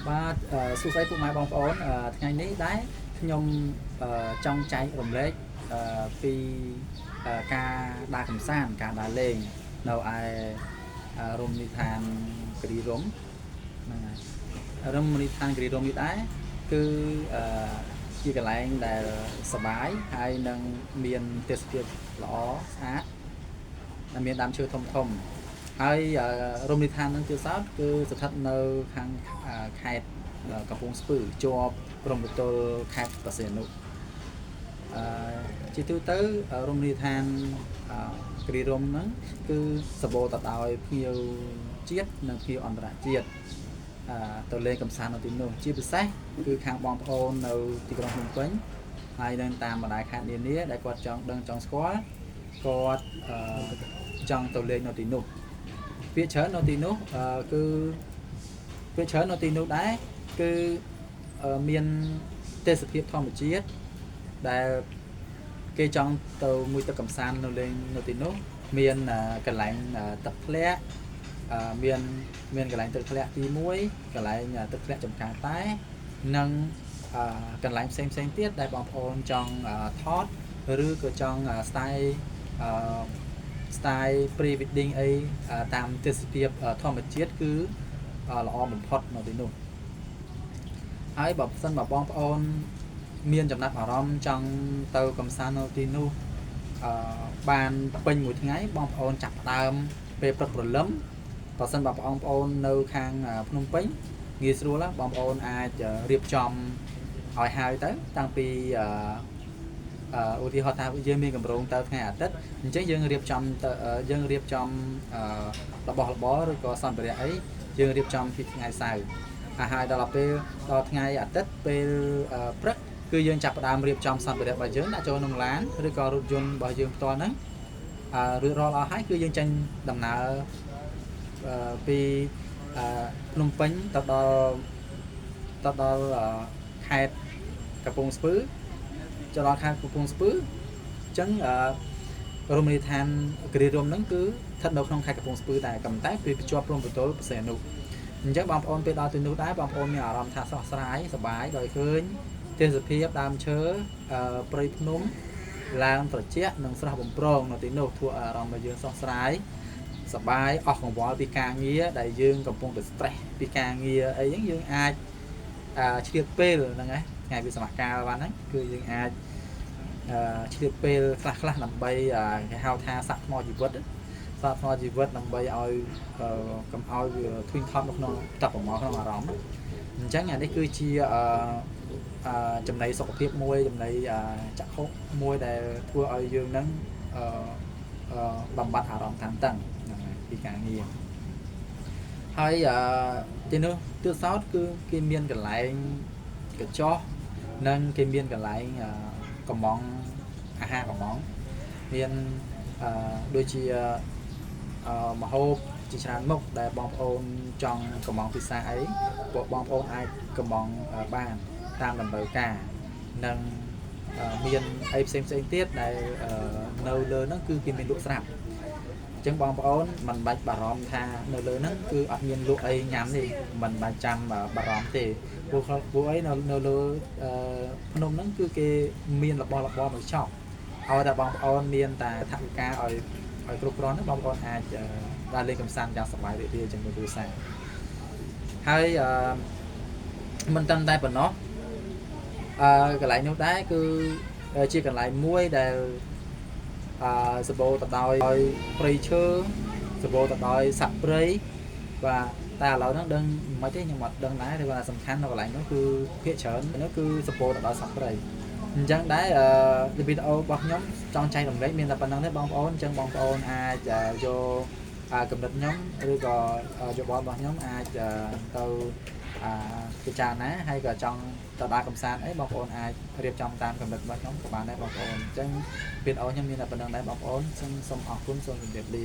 បាទសួស្តីពុកម៉ែបងប្អូនថ្ងៃនេះដែរខ្ញុំចង់ចែករំលែកពីការដើរកម្សាន្តការដើរលេងនៅឯរមណីយដ្ឋានគិរីរម្យហ្នឹងហើយរមណីយដ្ឋានគិរីរម្យនេះដែរគឺជាកន្លែងដែលសប្បាយហើយនឹងមានទេសភាពល្អស្អាតដែលមានដើមឈើធំធំហើយរមណីយដ្ឋាននឹងទៀតសោតគឺស្ថិតនៅខាងខេត្តកំពង់ស្ពឺជាប់ព្រំប្រទល់ខេត្តបរសៀននុជាទូទៅរមណីយដ្ឋានគិរីរម្យហ្នឹងគឺសម្បូរទៅដោយភ្ញៀវជាតិនិងភ្ញៀវអន្តរជាតិទៅលេងកម្សាន្តនៅទីនោះជាពិសេសគឺខាងបងប្អូននៅទីក្រុងភ្នំពេញហើយនឹងតាមបណ្ដាខេត្តនានាដែលគាត់ចង់ដឹងចង់ស្គាល់គាត់ចង់ទៅលេងនៅទីនោះពាក្យច្រើននៅទីនោះគឺពាក្យច្រើននៅទីនោះដែរគឺមានទេសភាពធម្មជាតិដែលគេចង់ទៅមួយទឹកកម្សាន្តនៅលេងនៅទីនោះមានកន្លែងទឹកធ្លាក់មានកន្លែងទឹកធ្លាក់ទី1កន្លែងទឹកធ្លាក់ចំការតែនិងកន្លែងផ្សេងទៀតដែលបងប្អូនចង់ថតឬក៏ចង់style pre wedding អីតាមទេសភាពធម្មជាតិគឺល្អបំផុតនៅទីនោះហើយបើសិនបើបងប្អូនមានចំណាប់អារម្មណ៍ចង់ទៅកម្សាន្តនៅទីនោះបានពេញមួយថ្ងៃបងប្អូនចាប់ផ្ដើមពេលព្រឹកព្រលឹមបើសិនបើបងប្អូននៅខាងភ្នំពេញងាយស្រួលបងប្អូនអាចរៀបចំឲ្យហើយទៅតាំងពីឧទាហរណ៍ថាយើងមានកម្រងទៅថ្ងៃអាទិត្យអញ្ចឹងយើងរៀបចំរបស់របរឬក៏សម្ភារៈអីយើងរៀបចំពីថ្ងៃសៅរ៍ហើយដល់ពេលដល់ថ្ងៃអាទិត្យពេលព្រឹកគឺយើងចាប់ផ្ដើមរៀបចំសម្ភារៈរបស់យើងដាក់ចូលក្នុងឡានឬក៏រថយន្តរបស់យើងផ្ទាល់ហ្នឹងរួចរាល់អស់ហើយគឺយើងចេញដំណើរពីភ្នំពេញទៅដល់ខេត្តកំពង់ស្ពឺចូលដល់ខេត្តកំពង់ស្ពឺអញ្ចឹងរមណីយដ្ឋានគិរីរម្យហ្នឹងគឺស្ថិតនៅក្នុងខេត្តកំពង់ស្ពឺតែតែពីជាប់ព្រំប្រទល់បរសៀននុអញ្ចឹងបងប្អូនពេលដល់ទីនោះដែរបងប្អូនមានអារម្មណ៍ថាស្រស់ស្រាយសប្បាយដោយឃើញទេសភាពដើមឈើព្រៃភ្នំឡើងត្រជាក់និងស្រស់បំព្រងនៅទីនោះធ្វើអារម្មណ៍របស់យើងស្រស់ស្រាយសប្បាយអស់កង្វល់ពីការងារដែលយើងកំពុងតែ stress ពីការងារអីហ្នឹងយើងអាចឆ្លៀតពេលហ្នឹងណាថ្ងៃវិសមកាលបានហ្នឹងគឺយើងអាចឆ្លៀតពេលខ្លះដើម្បីគេហៅថាសាក់ថ្មជីវិតដើម្បីឲ្យកុំឲ្យវាធុញថប់នៅក្នុងទឹកប្រមល់ក្នុងអារម្មណ៍អញ្ចឹងអានេះគឺជាចំណីសុខភាពមួយចំណីចក្ខុមួយដែលធ្វើឲ្យយើងនឹងបំបត្តិអារម្មណ៍តានតឹងពីការងារហើយទីនោះទិសោតគឺគេមានកន្លែងកញ្ចោះនិងគេមានកន្លែងកំងអាហារកំងមានដូចជាម្ហូបជាច្រើនមុខដែលបងប្អូនចង់កំងពិសាអីពួកបងប្អូនអាចកំងបានតាមតម្រូវការនិងមានអីផ្សេងទៀតដែលនៅលើហ្នឹងគឺគេមានលក់ស្រាប់អញ្ចឹងបងប្អូនមិនបាច់បារម្ភថានៅលើហ្នឹងគឺអត់មានលក់អីញ៉ាំទេមិនបាច់ចាំបារម្ភទេពួកអីនៅលើភ្នំហ្នឹងគឺគេមានរបស់របរមកចប់ឲ្យតែបងប្អូនមានតែថវិកាឲ្យគ្រប់គ្រាន់បងប្អូនអាចដើរលេងកម្សាន្តយ៉ាងសប្បាយរីករាយជាមួយគ្រួសារហើយមិនត្រឹមតែប៉ុណ្ណោះកន្លែងនោះដែរគឺជាកន្លែងមួយដែលសម្បូរទៅដោយព្រៃឈើសម្បូរទៅដោយសត្វព្រៃបាទតែឥឡូវហ្នឹងដឹងមិនទេខ្ញុំអត់ដឹងដែរតែសំខាន់នៅកន្លែងនោះគឺភាគច្រើននោះគឺសម្បូរទៅដោយសត្វព្រៃអញ្ចឹងដែរវីដេអូរបស់ខ្ញុំចង់ចែករំលែកមានតែប៉ុណ្្នឹងទេបងប្អូនអញ្ចឹងបងប្អូនអាចយកកំណត់ខ្ញុំឬក៏យោបល់របស់ខ្ញុំអាចទៅពិចារណាហើយក៏ចង់ទៅដើរកម្សាន្តអីបងប្អូនអាចរៀបចំតាមកំណត់របស់ខ្ញុំក៏បានដែរបងប្អូនអញ្ចឹងវីដេអូខ្ញុំមានតែប៉ុណ្្នឹងដែរបងប្អូនសូមអរគុណសូមជម្រាបលា